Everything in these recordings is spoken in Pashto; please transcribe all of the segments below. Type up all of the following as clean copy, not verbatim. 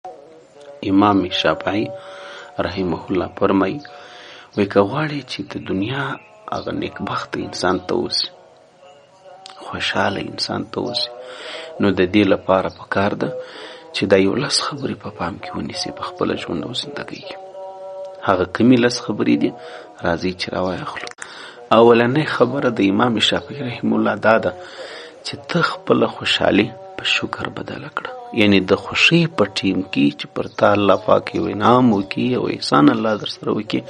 امام شافعي رحمه الله فرمایي وایي که غواړې چې د دنیا هغه نیکبخته انسان ته اوسي، خوشحاله انسان ته اوسي، نو د دې لپاره پکار ده چې دا 11 خبرې په پام کې ونیسي په خپله ژوند او زندګۍ کې. هغه کمې 10 خبرې دي، راځئ چې راوایې اخلو. اولنۍ خبره د امام شافعي رحمه الله دا ده چې ته خپله خوشحالي په شکر بدله کړه. یعنی د خوښۍ په ټیم کې چې پر تا الله پاک یو انعام وکړي او احسان الله در سره وکړي،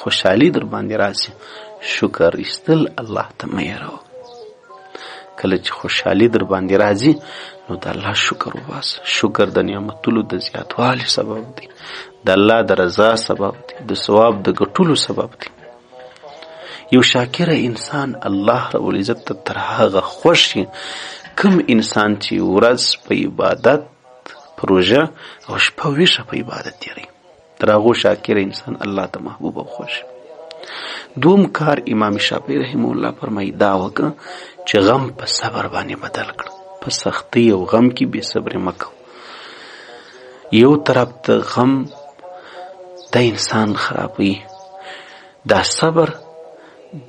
خوشحالي در باندې راسي، شکر ایستل الله ته مه هېروه. کله چې خوشحالي در باندې راځي نو د الله شکر وباسه. شکر د نعمتونو د زیاتوالي سبب دی، د الله د رضا سبب دی، د ثواب د ګټلو سبب دی. یو شاکر انسان الله رب العزت ته تر هغه خوښ شي کوم انسان چې ورځ په عبادت پروژه او شپه ویښه په عبادت تېروي، تر هغو شاکر انسان الله ته محبوب او خوښ. دوم کار امام شافعي رحمه الله فرمایي دا وکړه چې غم په صبر باندې بدل کړه. په سختۍ او غم کې بې صبري مه کوه. یو طرف ته غم د انسان خرابوي، دا صبر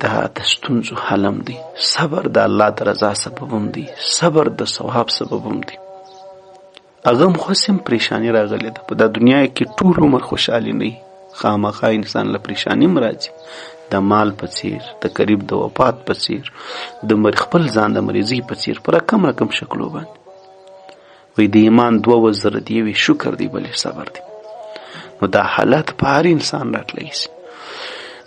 دا د ستونزو حلم دی. صبر د الله د رضا سبب هم دی، صبر د ثواب سبب هم دی. هغه هم خو هم پریشاني راغلی ده په دا دنیا کې، ټول عمر خوشحالي نه وي، خامخا انسان له پریشاني هم راځي، د مال په څیر، د قریب د وفات په څیر، د خپل ځان د مریضۍ په څیر، په رقم شکلو باندې. وایي د ایمان 2 وزره دی، یوې شکر دی، بلې صبر دی. نو دا حالات په هر انسان راتلی شي.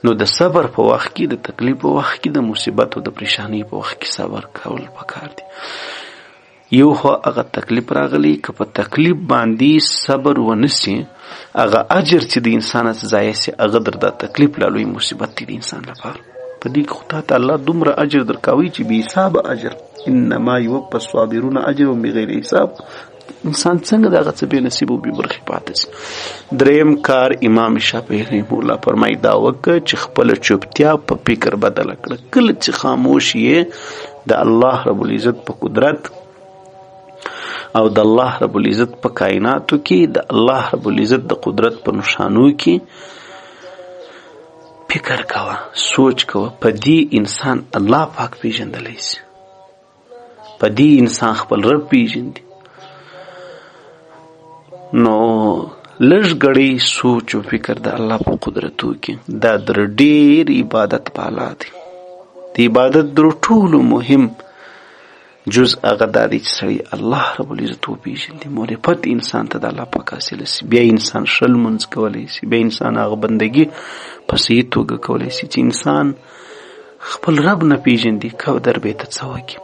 نو د صبر په وخت کې، د تکلیف په وخت کې، د مصیبت او د پریشانی په وخت کې صبر کول پکار دي. یو خو هغه تکلیف راغلی، که په تکلیف باندې صبر ونسی، هغه اجر چې د انسان ضایع سي، هغه در د تکلیف لا لوی مصیبت دی د انسان لپاره. په دې کې خو ته الله دومره اجر درکوي چې بې حسابه اجر، انما یوفى الصابرون اجرهم بغیر حساب. انسان څنګه دغه څه بې نصیب او بې برخې پاتې سي. دریم کار امام شافعي رحمه الله فرمایي دا وکړه چې خپله چوپتیا په فکر بدله کړه. کله چې خاموش یې د الله رب العزت په قدرت او د الله رب العزت په کائناتو کې، د الله رب العزت د قدرت په نشانو کې فکر کوه، سوچ کوه. په دې انسان الله پاک پیژندلی سي، په دې انسان خپل رب پیژندي. نو لږ غړی سوچ او فکر د الله په قدرتو کې، دا در ډېر عبادت بالا دی. د عبادت در ټولو مهم جز هغه دا دی چې سړی الله رب العزت وپېژني، معرفت انسان ته د الله پاک حاصله سي. بیا انسان ښه لمونځ کولی سي، بیا انسان هغه بندګي په صحیح توګه کولی سي. چې انسان خپل رب نه پېژندي، کو در به ته څه وکړي،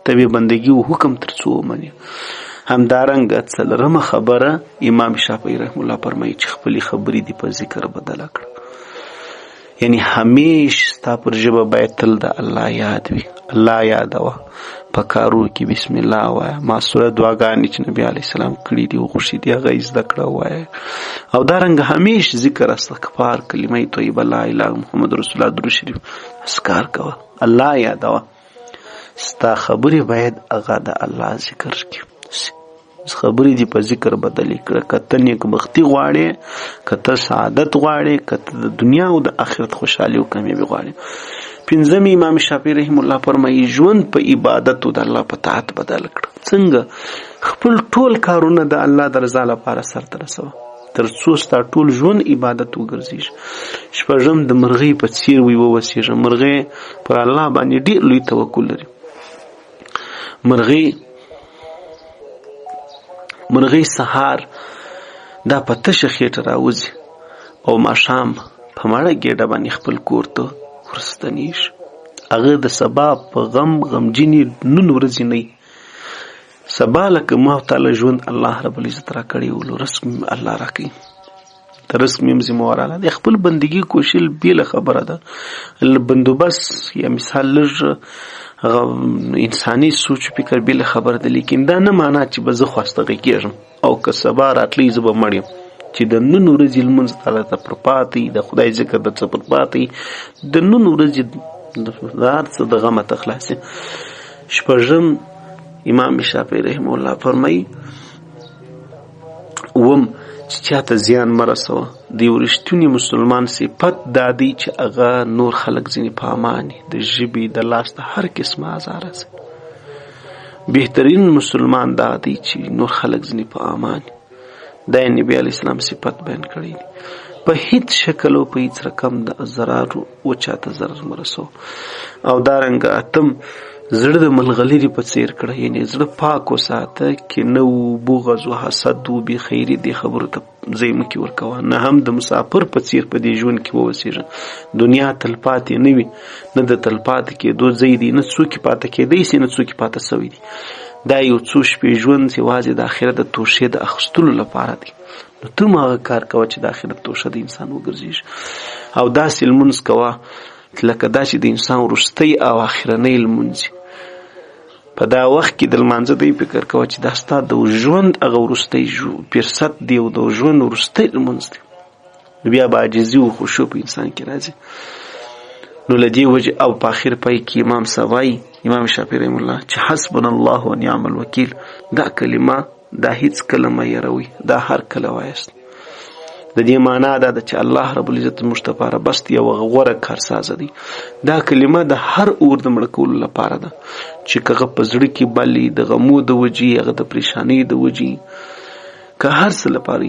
ته به بندګي او حکم تر څو ومني. همدارنګه څلورمه خبره امام شافعي رحمه الله فرمایي چې خپلې خبرې دې په ذکر بدله کړه. یعنی همیش ستا پر ژبه باید تل د الله یاد وي. الله یادوه، په کارو کې بسم الله وایه، معصوره دعاګانې چې نبي علیه السلام کړي دي وغوښتي دي هغه یې زده کړه وایه. او دارنګه همیش ذکر، استغفار، کلمه طیبه، لا اله محمد رسول الله، درود شریف، اذکار کوه، الله یادوه. ستا خبرې باید هغه د الله ذکر کې، خبرې دې په ذکر بدلې کړه. که ته نیکبختي غواړې، که ته سعادت غواړې، که ته د دنیا او د آخرت خوشحالي او کامیابي غواړې. پنځم امام شافعي رحم الله فرمایي ژوند په عبادت او د الله په طاعت بدل کړه. څنګه؟ خپل ټول کارونه د الله د رضا لپاره سرته رسوه، تر څو ستا ټول ژوند عبادت وګرځېږي. شپږم د مرغۍ په څیر ووسېږه. مرغۍ پر الله باندې ډېر لوی توکل لري. مرغۍ سهار دا په تشه خېټه راوځي او ماښام په مړه ګېډه باندې خپل کور ته ورستنېږي. هغه د سبا په غمجنې نن ورځې نه وي. سبا لکه ما تعالی ژوند الله رب العزت را کړی ولو، رزق الله را کوي، د رزق مې هم ذمه وار الله دی. خپل بندګي کوشل بېله خبره ده، بندوبست یا مثال لږ انساني سوچ فکر بېله خبره ده. لیکن دا نه معنا چې به زه خواستغی کېږم او که سبا راتلی زه به مړ یم. چې د نن ورځې لمونځ تعالی ته پر پاتې، د خدای ذکر د څه پر پاتې، د نن ورځې د هر څه د غمه ته خلاصې. شپږم امام شافعي رحمه الله فرمایي اوم چې چاته زیان مه رسوه. د یو رښتوني مسلمان صفت دا دی چې هغه نور خلک ځینې په امان د ژبې د لاس د هر قسمه ازار سي. بهترین مسلمان دا دی چې نور خلک ځینې په امان. دا نبی علیه السلام صفت بیان کړی دی. په هیڅ شکل او په هیڅ رقم د ضرر و چاته ضرر مه رسوه. او دارنګه اتم زړه د ملغلرې په څیر کړه، یعنې زړه پاک وساته، کینه و بغض و حسد و بې خیري دې خبرو ته ځای مه کې ورکوه. نه هم د مسافر په څیر په دې ژوند کې واوسېږه. دنیا تلپاتې نه وي، نه د تلپاتې کېدو ځای دی، نه څوک یې پاته کېدی سي، نه څوک یې پاته سوی دی. دا یو څو شپې ژوند یوازې د آخرت د توشې د اخیستلو لپاره دی. نو ته هم هغه کار کوه چې د آخرت توشه د انسان وګرځېږي. او داسې لمونځ کوه لکه دا چې د انسان وروستی او آخرنی لمونځ. په دا وخت کې د لمانځه دی فکر کوه چې دا ستا د ژوند هغه وروستی فرصت دی او د ژوند وروستی لمونځ دی. نو بیا به عاجزي او خشوع په انسان کې راځي. نو له دې وجې او په آخر پای کې امام صاحب وایي، امام شافعي رحمه الله، چې حسبنا الله ونعم الوکیل، دا کلمه دا هیڅ کله مه یروئ، دا هر کله وایست. د دې معنا دا ده چې الله رب العزت موږ ته لپاره بس یو غوره کارسازه دی. دا کلمه د هر اور د مړه کولو لپاره ده چې که هغه په زړه کې بلې د غمو د وجې، هغه د پریشانۍ د وجې، که هر څه لپاره